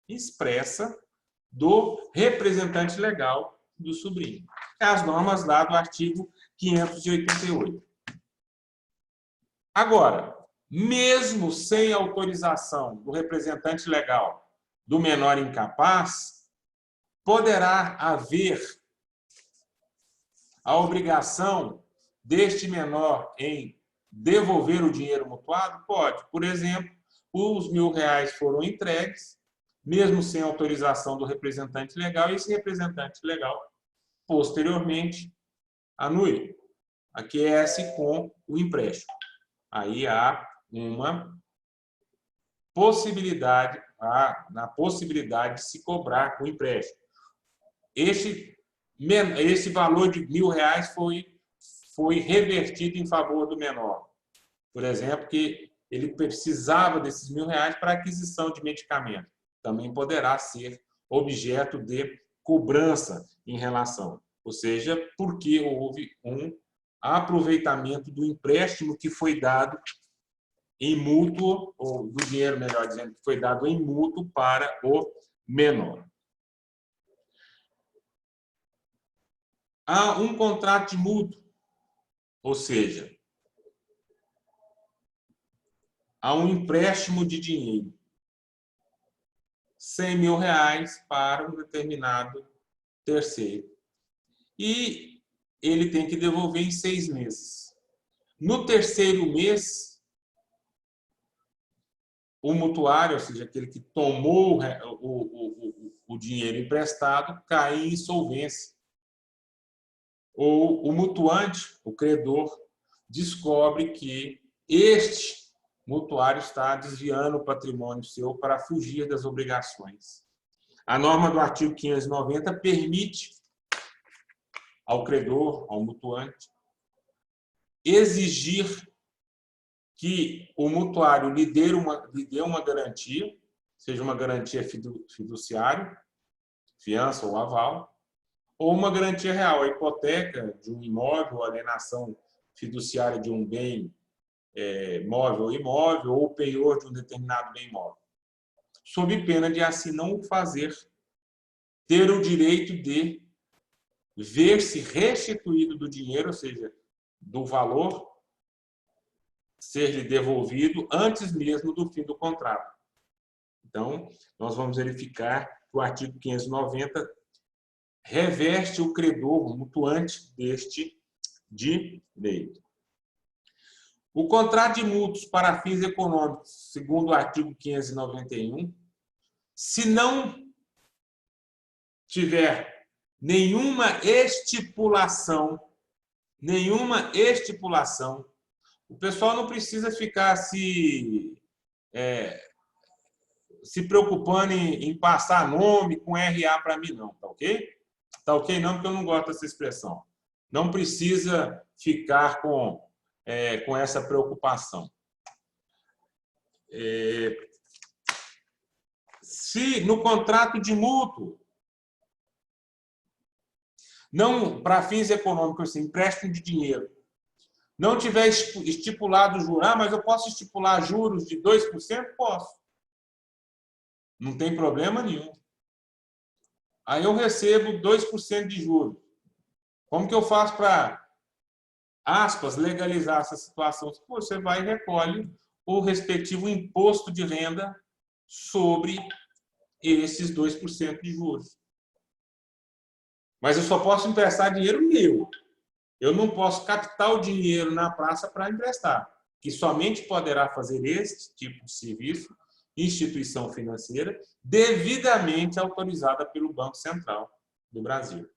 expressa do representante legal do sobrinho. É as normas lá do artigo 588. Agora, mesmo sem autorização do representante legal do menor incapaz, poderá haver a obrigação deste menor em devolver o dinheiro mutuado? Pode. Por exemplo, os R$1.000 foram entregues, mesmo sem autorização do representante legal, e esse representante legal, posteriormente, aquece com o empréstimo. Aí há uma possibilidade, na possibilidade de se cobrar o empréstimo. Esse valor de R$1.000 foi revertido em favor do menor. Por exemplo, que ele precisava desses R$1.000 para aquisição de medicamento. Também poderá ser objeto de cobrança em relação. Ou seja, porque houve um aproveitamento do empréstimo que foi dado em mútuo, ou do dinheiro, melhor dizendo, que foi dado em mútuo para o menor. Há um contrato de mútuo, ou seja, há um empréstimo de dinheiro, R$100.000 para um determinado terceiro. E ele tem que devolver em 6 meses. No terceiro mês, o mutuário, ou seja, aquele que tomou o dinheiro emprestado, cai em insolvência. Ou o mutuante, o credor, descobre que este mutuário está desviando o patrimônio seu para fugir das obrigações. A norma do artigo 590 permite ao credor, ao mutuante, exigir que o mutuário lhe dê uma garantia, seja uma garantia fiduciária, fiança ou aval, ou uma garantia real, a hipoteca de um imóvel, a alienação fiduciária de um bem móvel ou imóvel, ou o penhor de um determinado bem imóvel, sob pena de assim não o fazer, ter o direito de ver-se restituído do dinheiro, ou seja, do valor, ser-lhe devolvido antes mesmo do fim do contrato. Então, nós vamos verificar que o artigo 590 reveste o credor, o mutuante deste direito. O contrato de mútuos para fins econômicos, segundo o artigo 591, se não tiver nenhuma estipulação, o pessoal não precisa ficar se preocupando em passar nome com RA para mim, não, tá ok? Tá ok não, porque eu não gosto dessa expressão. Não precisa ficar com essa preocupação. Se no contrato de mútuo, não para fins econômicos, assim, empréstimo de dinheiro, não tiver estipulado juros, mas eu posso estipular juros de 2%? Posso. Não tem problema nenhum. Aí eu recebo 2% de juros. Como que eu faço para, aspas, legalizar essa situação? Você vai e recolhe o respectivo imposto de renda sobre esses 2% de juros. Mas eu só posso emprestar dinheiro meu. Eu não posso captar o dinheiro na praça para emprestar, que somente poderá fazer esse tipo de serviço instituição financeira devidamente autorizada pelo Banco Central do Brasil.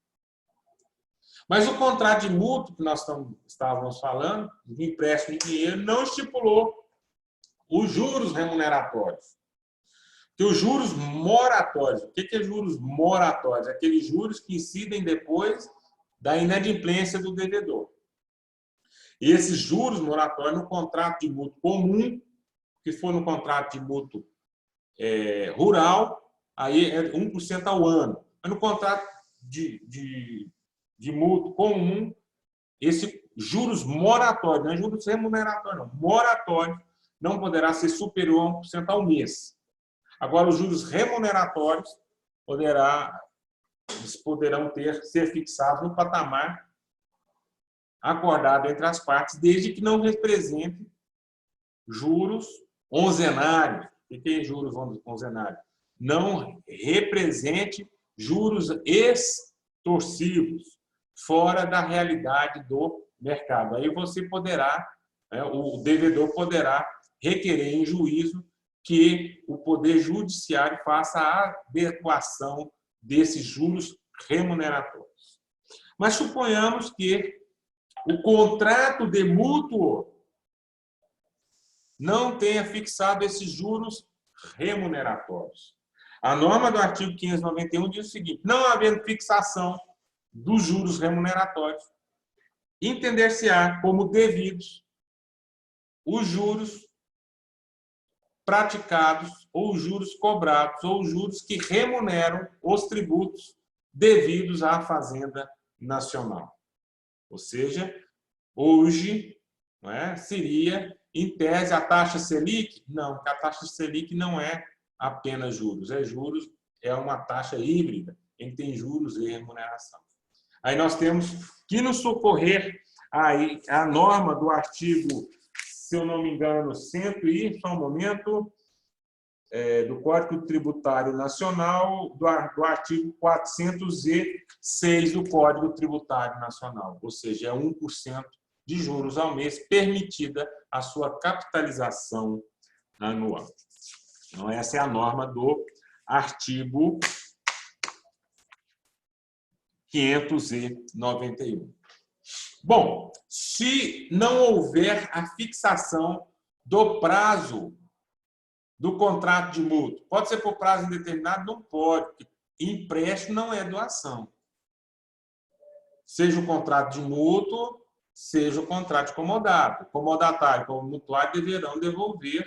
Mas o contrato de mútuo que nós estávamos falando, de empréstimo de dinheiro, não estipulou os juros remuneratórios. que os juros moratórios. O que é juros moratórios? Aqueles juros que incidem depois da inadimplência do devedor. E esses juros moratórios no contrato de mútuo comum, que for no contrato de mútuo rural, aí é 1% ao ano. Mas no contrato de mútuo comum, esse juros moratórios, não é juros remuneratórios, não, moratório, não poderá ser superior a 1% ao mês. Agora, os juros remuneratórios poderão ser fixados no patamar acordado entre as partes, desde que não represente juros onzenários. O que é juros onzenários? Não represente juros extorsivos, fora da realidade do mercado. Aí você poderá, o devedor poderá requerer em juízo que o Poder Judiciário faça a adequação desses juros remuneratórios. Mas suponhamos que o contrato de mútuo não tenha fixado esses juros remuneratórios. A norma do artigo 591 diz o seguinte: não havendo fixação dos juros remuneratórios, entender-se-á como devidos os juros praticados, ou os juros cobrados, ou os juros que remuneram os tributos devidos à Fazenda Nacional. Ou seja, hoje, não é, seria, em tese, a taxa Selic? Não, porque a taxa Selic não é apenas juros, é uma taxa híbrida, em que tem juros e remuneração. Aí nós temos que nos socorrer aí a norma do artigo, se eu não me engano, só um momento, do Código Tributário Nacional, do artigo 406 do Código Tributário Nacional, ou seja, é 1% de juros ao mês, permitida a sua capitalização anual. Então, essa é a norma do artigo 591. Bom, se não houver a fixação do prazo do contrato de mútuo, pode ser por prazo indeterminado? Não pode. Empréstimo não é doação. Seja o contrato de mútuo, seja o contrato de comodato. O comodatário e o mutuário deverão devolver,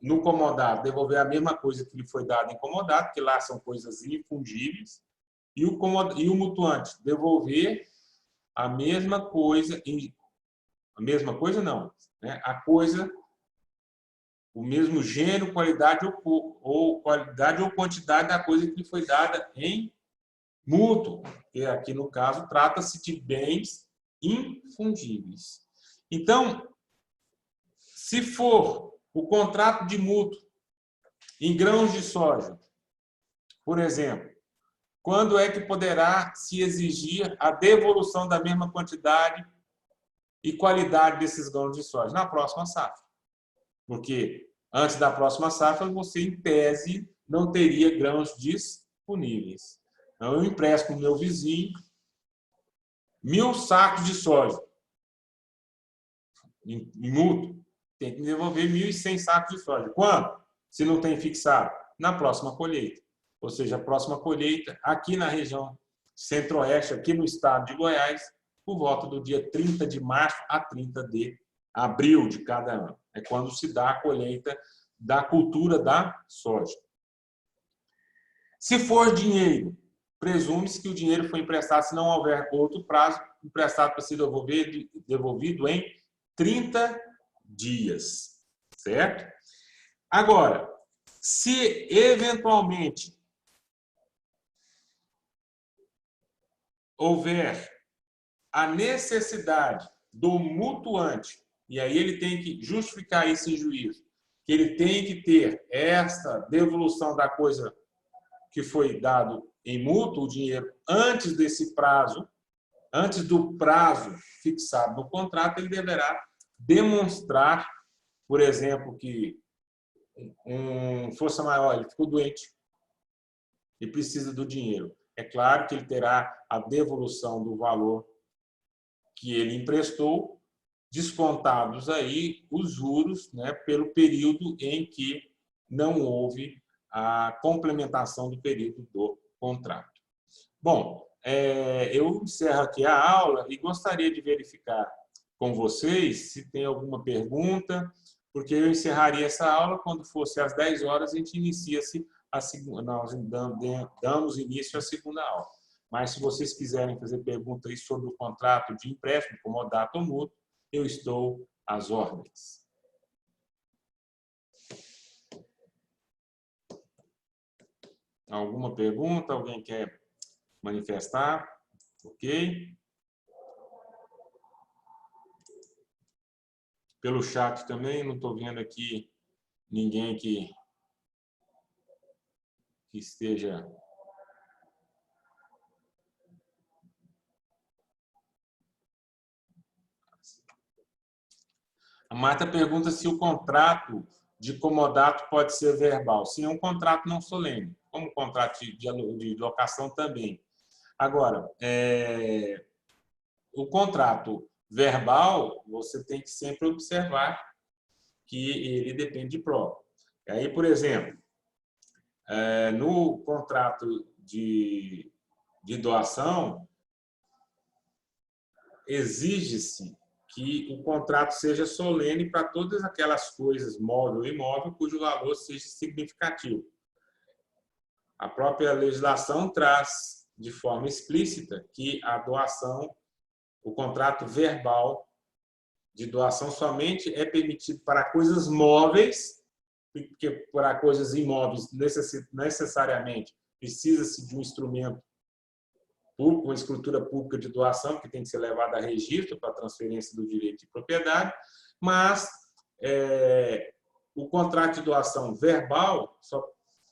no comodato, devolver a mesma coisa que lhe foi dada em comodato, que lá são coisas infungíveis, e o mutuante devolver a mesma coisa, não, né? A coisa, o mesmo gênero, qualidade ou quantidade da coisa que lhe foi dada em mútuo, que aqui no caso trata-se de bens infungíveis. Então, se for o contrato de mútuo em grãos de soja, por exemplo, quando é que poderá se exigir a devolução da mesma quantidade e qualidade desses grãos de soja? Na próxima safra. Porque antes da próxima safra, você, em tese, não teria grãos disponíveis. Então, eu empresto para o meu vizinho 1.000 sacos de soja em mútuo. Tem que me devolver 1.100 sacos de soja. Quando? Se não tem fixado? Na próxima colheita. Ou seja, a próxima colheita aqui na região centro-oeste, aqui no estado de Goiás, por volta do dia 30 de março a 30 de abril de cada ano. É quando se dá a colheita da cultura da soja. Se for dinheiro, presume-se que o dinheiro foi emprestado, se não houver outro prazo, emprestado para ser devolvido em 30 dias. Certo? Agora, se eventualmente houver a necessidade do mutuante, e aí ele tem que justificar isso em juízo, que ele tem que ter esta devolução da coisa que foi dado em mútuo, o dinheiro, antes desse prazo, antes do prazo fixado no contrato, ele deverá demonstrar, por exemplo, que força maior, ele ficou doente e precisa do dinheiro. É claro que ele terá a devolução do valor que ele emprestou, descontados aí os juros, né, pelo período em que não houve a complementação do período do contrato. Bom, eu encerro aqui a aula e gostaria de verificar com vocês se tem alguma pergunta, porque eu encerraria essa aula quando fosse às 10 horas, a gente inicia-se a segunda, nós damos início à segunda aula. Mas se vocês quiserem fazer perguntas aí sobre o contrato de empréstimo, comodato ou mútuo, eu estou às ordens. Alguma pergunta? Alguém quer manifestar? Ok? Pelo chat também, não estou vendo aqui ninguém que esteja... A Marta pergunta se o contrato de comodato pode ser verbal. Sim, é um contrato não solene, como o contrato de locação também. Agora, o contrato verbal, você tem que sempre observar que ele depende de prova. Aí, por exemplo, no contrato de doação, exige-se que o contrato seja solene para todas aquelas coisas, móvel e imóvel, cujo valor seja significativo. A própria legislação traz de forma explícita que a doação, o contrato verbal de doação somente é permitido para coisas móveis, porque para coisas imóveis necessariamente precisa-se de um instrumento público, uma escritura pública de doação, que tem que ser levada a registro para transferência do direito de propriedade, mas o contrato de doação verbal só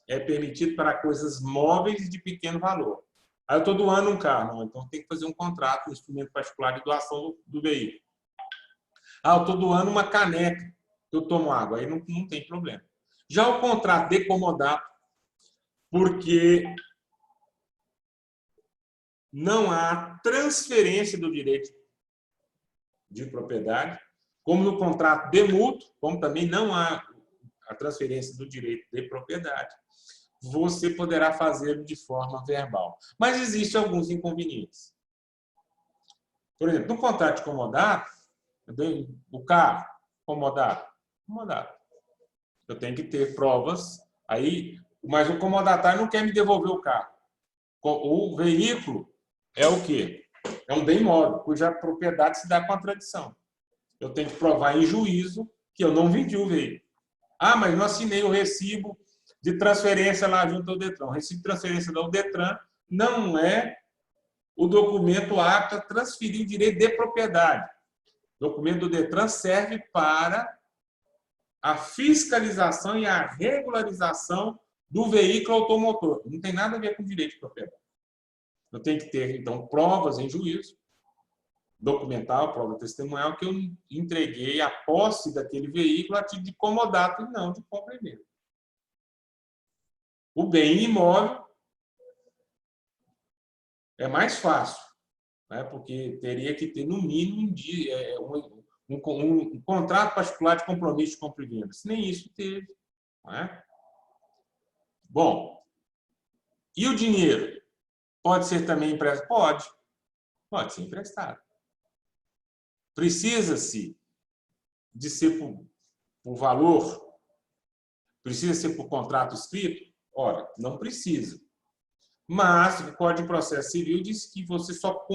é permitido para coisas móveis de pequeno valor. Aí eu estou doando um carro, não, então tem que fazer um contrato, um instrumento particular de doação do veículo. Ah, eu estou doando uma caneca que eu tomo água, aí não tem problema. Já o contrato de comodato, porque não há transferência do direito de propriedade, como no contrato de mútuo, como também não há a transferência do direito de propriedade, você poderá fazer de forma verbal. Mas existem alguns inconvenientes. Por exemplo, no contrato de comodato, o carro, comodato. Eu tenho que ter provas, mas o comodatário não quer me devolver o carro. O veículo é o quê? É um bem móvel, cuja propriedade se dá com a tradição. Eu tenho que provar em juízo que eu não vendi o veículo. Ah, mas não assinei o recibo de transferência lá junto ao Detran. O recibo de transferência do Detran não é o documento apto a transferir o direito de propriedade. O documento do Detran serve para a fiscalização e a regularização do veículo automotor. Não tem nada a ver com direito de propriedade. Eu tenho que ter, então, provas em juízo, documental, prova testemunhal, que eu entreguei a posse daquele veículo a título de comodato e não de compra e venda. O bem imóvel é mais fácil, né? Porque teria que ter, no mínimo, um contrato particular de compromisso de compra e venda. Nem isso teve. Não é? Bom, e o dinheiro? Pode ser também emprestado? Pode ser emprestado. Precisa-se de ser por valor? Precisa ser por contrato escrito? Ora, não precisa. Mas o Código de Processo Civil diz que você só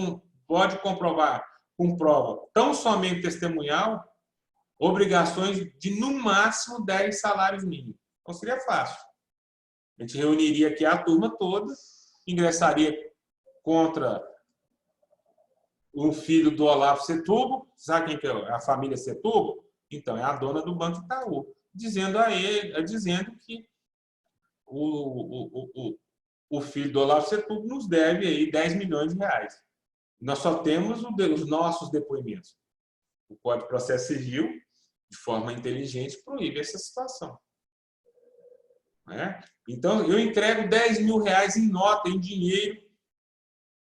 pode comprovar com prova tão somente testemunhal obrigações de, no máximo, 10 salários mínimos. Então, seria fácil. A gente reuniria aqui a turma toda, ingressaria contra o filho do Olavo Setúbal. Sabe quem que é a família Setúbal? Então, é a dona do Banco Itaú, dizendo que o filho do Olavo Setúbal nos deve aí 10 milhões de reais. Nós só temos os nossos depoimentos. O Código de Processo Civil, de forma inteligente, proíbe essa situação. Né? Então, eu entrego 10 mil reais em nota, em dinheiro,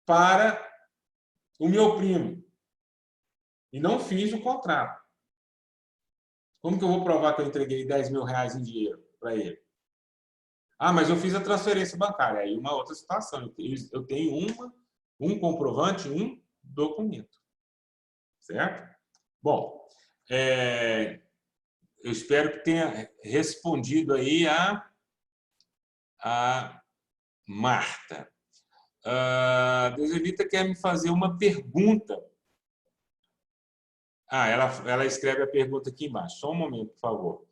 para o meu primo. E não fiz o contrato. Como que eu vou provar que eu entreguei 10 mil reais em dinheiro para ele? Ah, mas eu fiz a transferência bancária. Aí uma outra situação. Eu tenho um comprovante, um documento. Certo? Bom, eu espero que tenha respondido aí a Marta. A Deselita quer me fazer uma pergunta. Ah, ela escreve a pergunta aqui embaixo. Só um momento, por favor.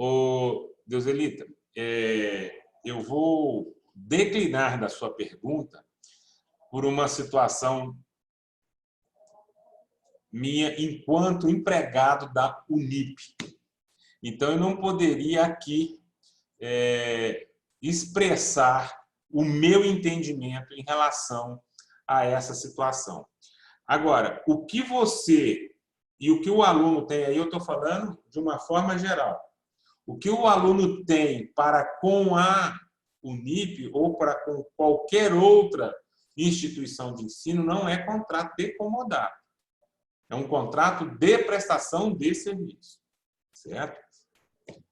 Ô, Deuselita, eu vou declinar da sua pergunta por uma situação minha enquanto empregado da Unip. Então, eu não poderia aqui expressar o meu entendimento em relação a essa situação. Agora, o que você e o que o aluno tem aí, eu estou falando de uma forma geral. O que o aluno tem para com a Unip ou para com qualquer outra instituição de ensino não é contrato de comodato. É um contrato de prestação de serviço. Certo?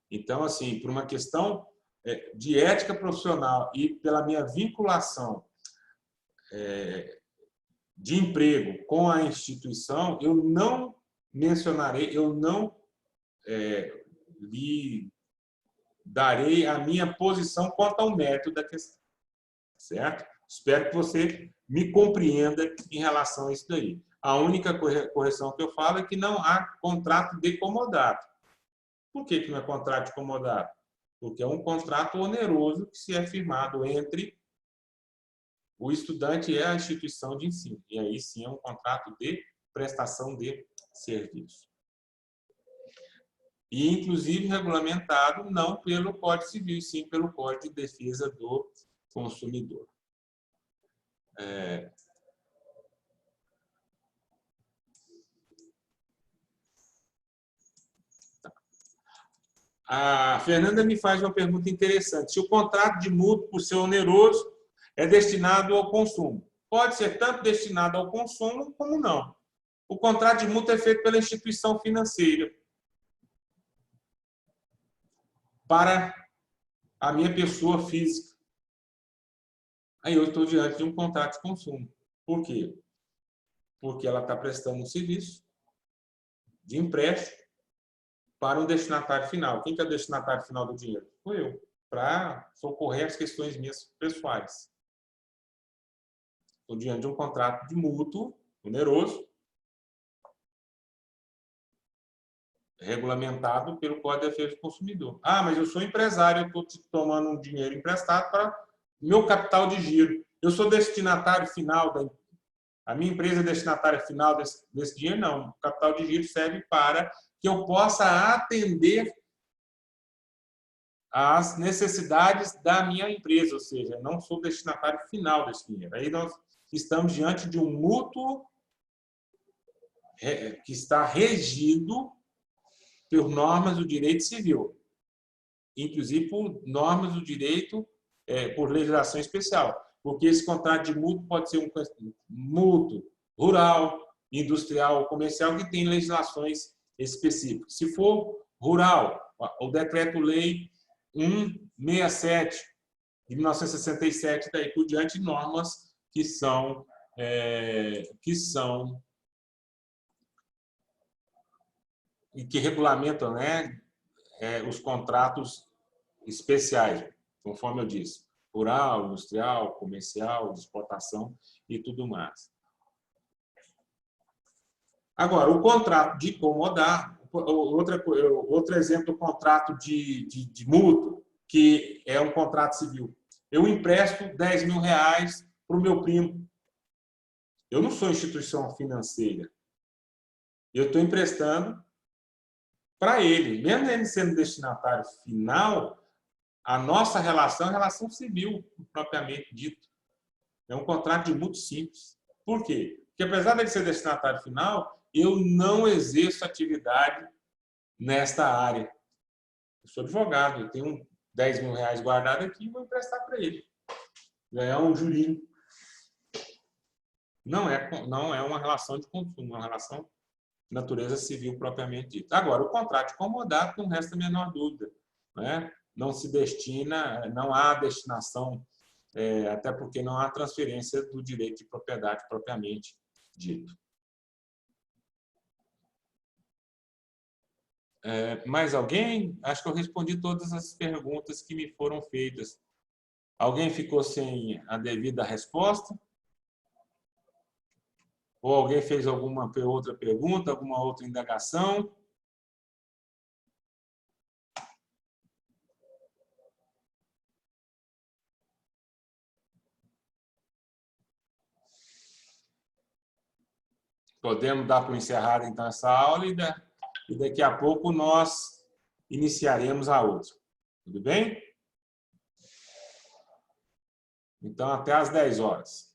Então, assim, por uma questão de ética profissional e pela minha vinculação de emprego com a instituição, eu não mencionarei, eu não lhe darei a minha posição quanto ao mérito da questão. Certo? Espero que você me compreenda em relação a isso daí. A única correção que eu falo é que não há contrato de comodato. Por que não é contrato de comodato? Porque é um contrato oneroso que se é firmado entre o estudante e a instituição de ensino. E aí sim é um contrato de prestação de serviço. E, inclusive, regulamentado não pelo Código Civil, e sim pelo Código de Defesa do Consumidor. A Fernanda me faz uma pergunta interessante. Se o contrato de mútuo, por ser oneroso, é destinado ao consumo. Pode ser tanto destinado ao consumo como não. O contrato de mútuo é feito pela instituição financeira para a minha pessoa física. Aí eu estou diante de um contrato de consumo. Por quê? Porque ela está prestando um serviço de empréstimo para um destinatário final. Quem que é o destinatário final do dinheiro? Sou eu, para socorrer as questões minhas pessoais. Estou diante de um contrato de mútuo oneroso, regulamentado pelo Código de Defesa do Consumidor. Ah, mas eu sou empresário, eu estou tomando um dinheiro emprestado para meu capital de giro. Eu sou destinatário final, a minha empresa é destinatária final desse dinheiro? Não. O capital de giro serve para que eu possa atender às necessidades da minha empresa, ou seja, não sou destinatário final desse dinheiro. Aí nós estamos diante de um mútuo que está regido por normas do direito civil, inclusive por normas do direito, por legislação especial, porque esse contrato de mútuo pode ser um mútuo rural, industrial, comercial, que tem legislações específicas. Se for rural, o Decreto-Lei 167, de 1967, daí por diante, normas que regulamentam, né, os contratos especiais, conforme eu disse, rural, industrial, comercial, de exportação e tudo mais. Agora, o contrato de comodato, outro exemplo, o contrato de mútuo, que é um contrato civil. Eu empresto R$10.000 para o meu primo. Eu não sou instituição financeira. Eu estou emprestando para ele. Mesmo ele sendo destinatário final, a nossa relação é relação civil, propriamente dito. É um contrato de mútuo simples. Por quê? Porque, apesar de ele ser destinatário final, eu não exerço atividade nesta área. Eu sou advogado, eu tenho R$10.000 guardado aqui e vou emprestar para ele. Ganhar um jurinho. Não é uma relação de consumo, é uma relação natureza civil propriamente dita. Agora, o contrato de comodato não resta a menor dúvida, né? Não se destina, não há destinação, até porque não há transferência do direito de propriedade propriamente dito. Mais alguém? Acho que eu respondi todas as perguntas que me foram feitas. Alguém ficou sem a devida resposta? Ou alguém fez alguma outra pergunta, alguma outra indagação? Podemos dar por encerrada, então, essa aula e daqui a pouco nós iniciaremos a outra. Tudo bem? Então, até às 10 horas.